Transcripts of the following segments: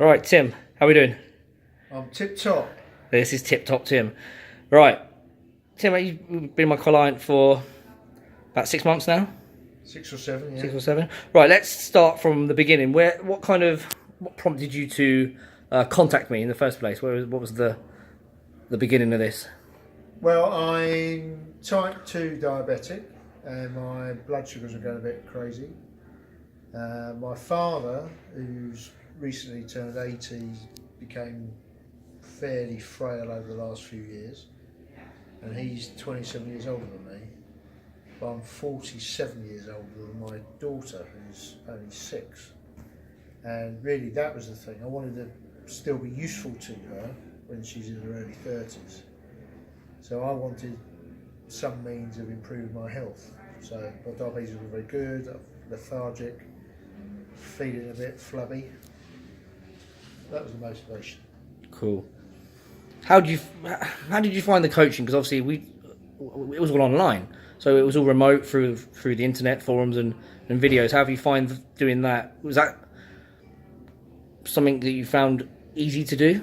All right, Tim, how are we doing? I'm tip top. This is Tip Top Tim. Right, Tim, you've been my client for about 6 months now? 6 or 7, yeah. 6 or 7. Right, let's start from the beginning. What prompted you to contact me in the first place? What was the beginning of this? Well, I'm type 2 diabetic and my blood sugars are going a bit crazy. My father, who's recently turned 80, became fairly frail over the last few years, and he's 27 years older than me, but I'm 47 years older than my daughter, who's only 6. And really that was the thing. I wanted to still be useful to her when she's in her early 30s. So I wanted some means of improving my health. So my diabetes was very good, lethargic, feeling a bit flubby. That was the motivation. Cool. How did you find the coaching? Because obviously it was all online, so it was all remote through the internet forums and videos. How have you find doing that? Was that something that you found easy to do?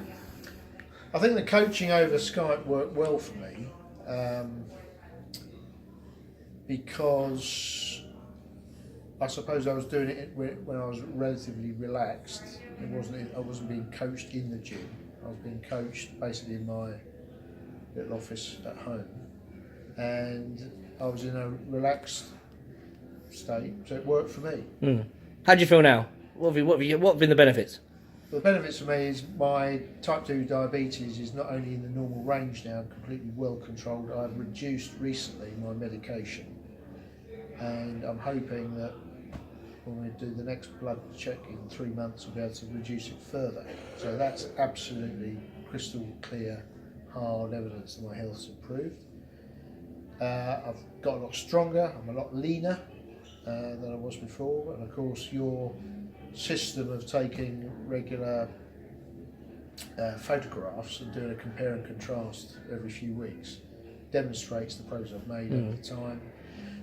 I think the coaching over Skype worked well for me because I suppose I was doing it when I was relatively relaxed. I wasn't being coached in the gym. I was being coached basically in my little office at home, and I was in a relaxed state, so it worked for me. How do you feel now? What have been the benefits? The benefits for me is my type 2 diabetes is not only in the normal range now, completely well controlled. I've reduced recently my medication, and I'm hoping that when we do the next blood check in 3 months, we'll be able to reduce it further. So that's absolutely crystal clear, hard evidence that my health's improved. I've got a lot stronger, I'm a lot leaner than I was before, and of course your system of taking regular photographs and doing a compare and contrast every few weeks demonstrates the progress I've made over time.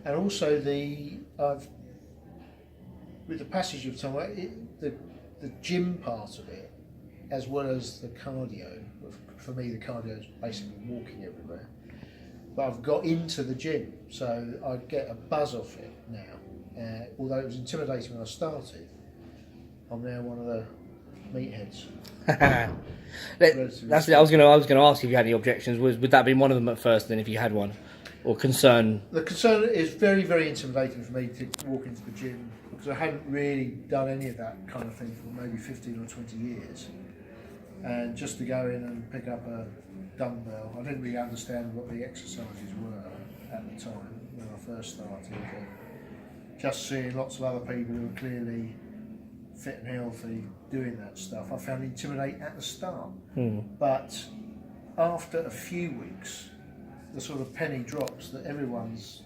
And also with the passage of time, the gym part of it, as well as the cardio. For me, the cardio is basically walking everywhere. But I've got into the gym, so I get a buzz off it now. Although it was intimidating when I started, I'm now one of the meatheads. That's I was going to ask if you had any objections. Would that be one of them at first? Then, if you had one, or concern? The concern is very, very intimidating for me to walk into the gym because I hadn't really done any of that kind of thing for maybe 15 or 20 years, and just to go in and pick up a dumbbell, I didn't really understand what the exercises were at the time when I first started. Just seeing lots of other people who were clearly fit and healthy doing that stuff, I found intimidating at the start. But after a few weeks, the sort of penny drops that everyone's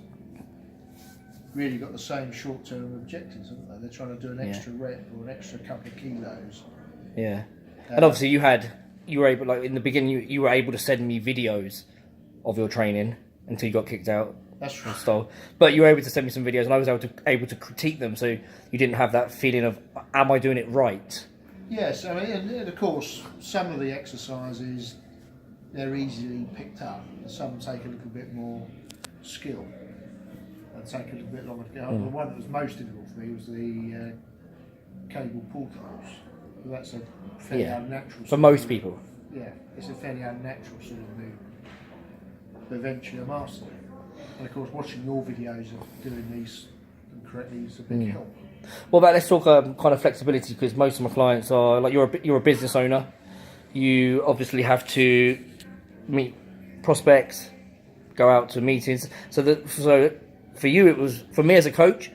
really got the same short-term objectives, haven't they? They're trying to do an extra rep or an extra couple of kilos. Yeah. And obviously you were able, like in the beginning, you were able to send me videos of your training until you got kicked out. That's right. Style. But you were able to send me some videos, and I was able to critique them, so you didn't have that feeling of, am I doing it right? Yes, I mean, and of course, some of the exercises, they're easily picked up. Some take a little bit more skill and take a little bit longer to get on. The one that was most difficult for me was the cable pull throws. That's a fairly unnatural. For most people. Yeah, it's a fairly unnatural sort of movement. But eventually I mastered it. And of course, watching your videos of doing these correctly is a big help. Well, let's talk kind of flexibility, because most of my clients are like, you're a business owner. You obviously have to meet prospects, go out to meetings. So for you, it was, for me as a coach,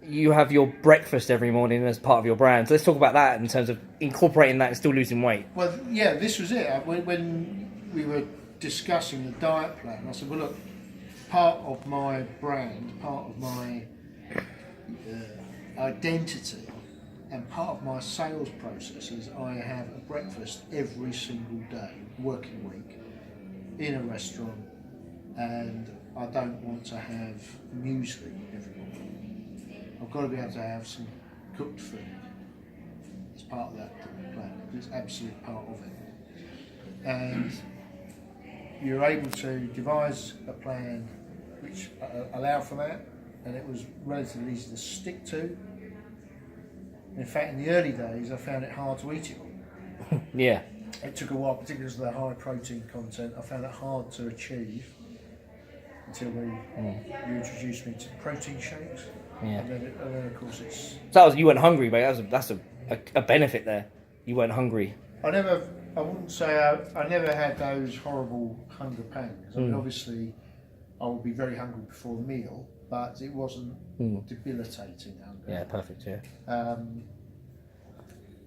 you have your breakfast every morning as part of your brand. So let's talk about that in terms of incorporating that and still losing weight. Well, yeah, this was it. When we were discussing the diet plan, I said, well, look, part of my brand, part of my identity, and part of my sales process is I have a breakfast every single day, working week, in a restaurant, and I don't want to have muesli every morning. I've got to be able to have some cooked food. It's part of that plan. It's absolutely part of it. And you're able to devise a plan which allowed for that, and it was relatively easy to stick to. In fact, in the early days, I found it hard to eat it all. Yeah. It took a while, particularly because of the high protein content. I found it hard to achieve until you introduced me to protein shakes. Yeah. And then of course, it's. So that was, you weren't hungry, mate. That's a benefit there. You weren't hungry. I wouldn't say I never had those horrible hunger pangs. I mean, obviously, I would be very hungry before the meal, but it wasn't debilitating hunger. Yeah, perfect. Yeah.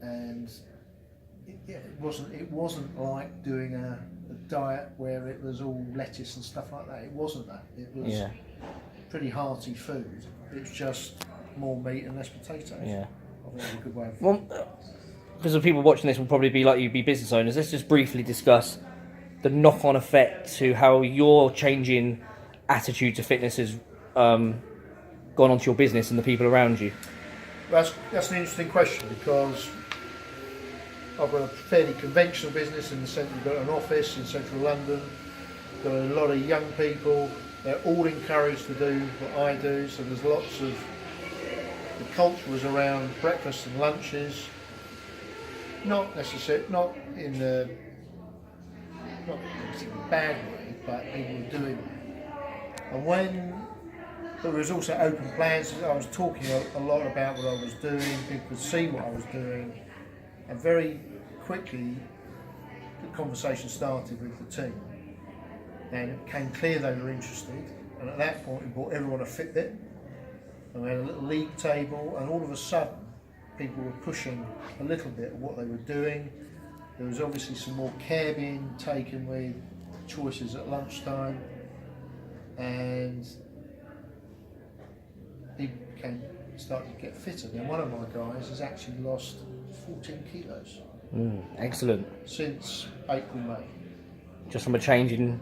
And it wasn't like doing a diet where it was all lettuce and stuff like that. It wasn't that. It was pretty hearty food. It's just more meat and less potatoes. Yeah. I think it's a good way of. Well, because the people watching this will probably be like you, be business owners. Let's just briefly discuss the knock-on effect to how your changing attitude to fitness has gone onto your business and the people around you. That's an interesting question, because I've got a fairly conventional business in the sense we've got an office in central London, got a lot of young people, they're all encouraged to do what I do, so there's lots of, the culture was around breakfast and lunches, not necessarily, not in a bad way, but people were doing it. And when there was also open plans, I was talking a lot about what I was doing, people could see what I was doing, and very quickly the conversation started with the team, and it became clear they were interested, and at that point we bought everyone a Fitbit, and we had a little league table, and all of a sudden people were pushing a little bit of what they were doing. There was obviously some more care being taken with choices at lunchtime, and people started to get fitter. Now, one of my guys has actually lost 14 kilos. Excellent. Since April, May. Just from a change in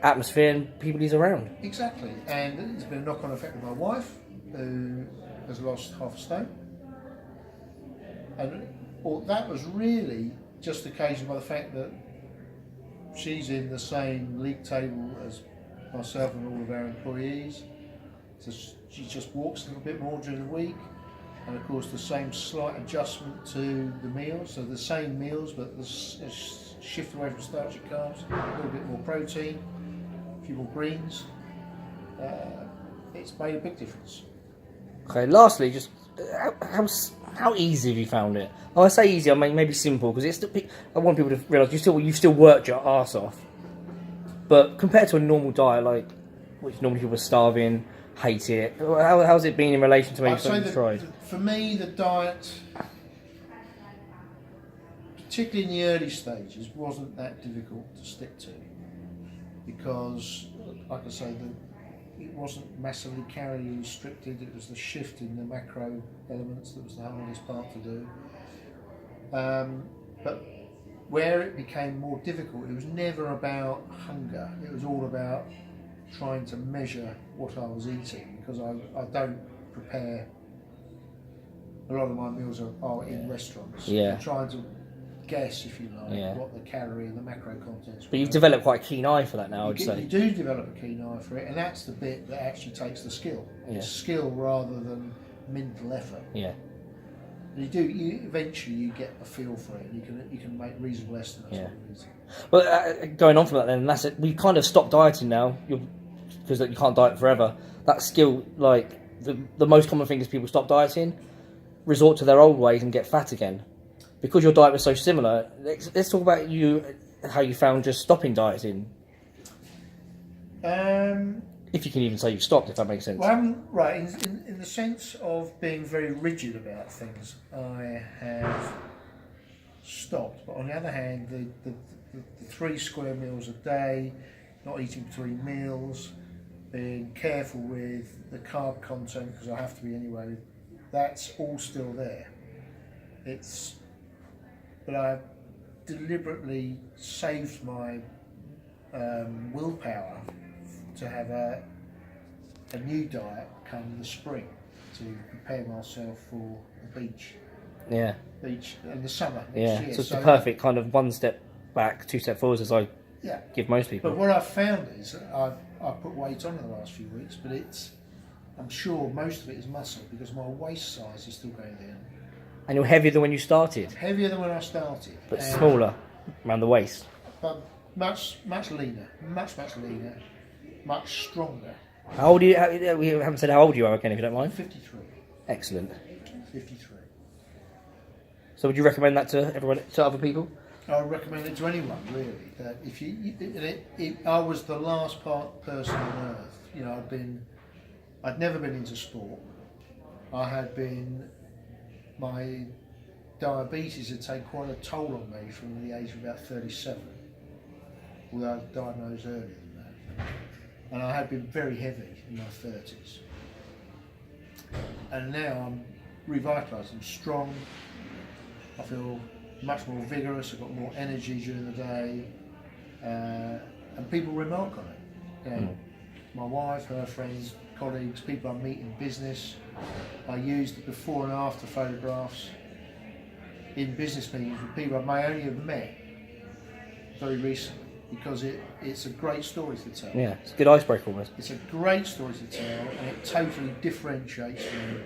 atmosphere and people he's around. Exactly, and there's been a knock-on effect with my wife, who has lost half a stone. And that was really just occasioned by the fact that she's in the same league table as myself and all of our employees. So she just walks a little bit more during the week. And of course the same slight adjustment to the meals, so the same meals but the shift away from starchy carbs, a little bit more protein, a few more greens. It's made a big difference. Okay, lastly, just how easy have you found it? Oh, I say easy, I mean maybe simple, because I want people to realise you've still worked your arse off. But compared to a normal diet, like which normally people are starving, hate it, how's it been in relation to maybe something you've tried? For me, the diet, particularly in the early stages, wasn't that difficult to stick to, because, like I say, it wasn't massively calorie restricted. It was the shift in the macro elements that was the hardest part to do. But where it became more difficult, it was never about hunger. It was all about trying to measure what I was eating, because I don't prepare. A lot of my meals are in restaurants. Yeah. I'm trying to guess, if you like, Yeah. what the calorie and the macro contents were. But you've developed quite a keen eye for that now, I'd say. You do develop a keen eye for it, and that's the bit that actually takes the skill. Yeah. It's skill rather than mental effort. Yeah. And eventually you get a feel for it. You can make reasonable estimates. Yeah. of what it is. Well, going on from that then, that's it. We kind of stopped dieting now, because you can't diet forever. That skill, like, the most common thing is people stop dieting, resort to their old ways and get fat again. Because your diet was so similar, let's talk about how you found just stopping dieting. If you can even say you've stopped, if that makes sense. Well, right, in the sense of being very rigid about things, I have stopped. But on the other hand, the 3 square meals a day, not eating between meals, being careful with the carb content, because I have to be anyway, that's all still there. But I've deliberately saved my willpower to have a new diet come the spring, to prepare myself for the beach. Yeah. each in the summer next Yeah. year. So it's the perfect kind of 1 step back, 2 step forwards, as I Yeah. give most people. But what I've found is that I've put weight on in the last few weeks, but I'm sure most of it is muscle because my waist size is still going down. And you're heavier than when you started, Heavier than when I started, but smaller around the waist. but much leaner, much leaner, much stronger. How old are you? We haven't said how old you are again, if you don't mind. 53. Excellent. 53. So would you recommend that to everyone, to other people? I would recommend it to anyone, really. That if I was the last person on earth. You know, I'd never been into sport. My diabetes had taken quite a toll on me from the age of about 37, although I was diagnosed earlier than that. And I had been very heavy in my 30s. And now I'm revitalised, I'm strong, I feel much more vigorous, I've got more energy during the day, and people remark on it. You know, my wife, her friends, colleagues, people I meet in business. I used the before and after photographs in business meetings with people I may only have met very recently because it's a great story to tell. Yeah, it's a good icebreaker almost. It's a great story to tell and it totally differentiates me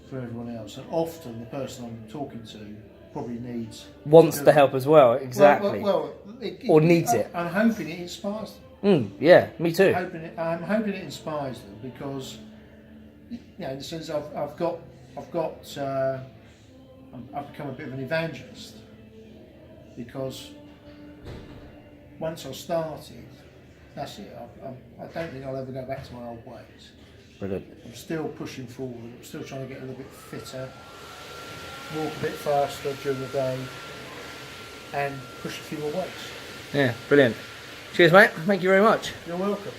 from everyone else. And often the person I'm talking to probably wants the help as well, exactly. Or needs it. I'm hoping it inspires them. Yeah, me too. I'm hoping it inspires them because, you know, in the sense I've become a bit of an evangelist because once I started, that's it. I don't think I'll ever go back to my old ways. Brilliant. I'm still pushing forward. I'm still trying to get a little bit fitter, walk a bit faster during the day, and push a few more weights. Yeah, brilliant. Cheers, mate. Thank you very much. You're welcome.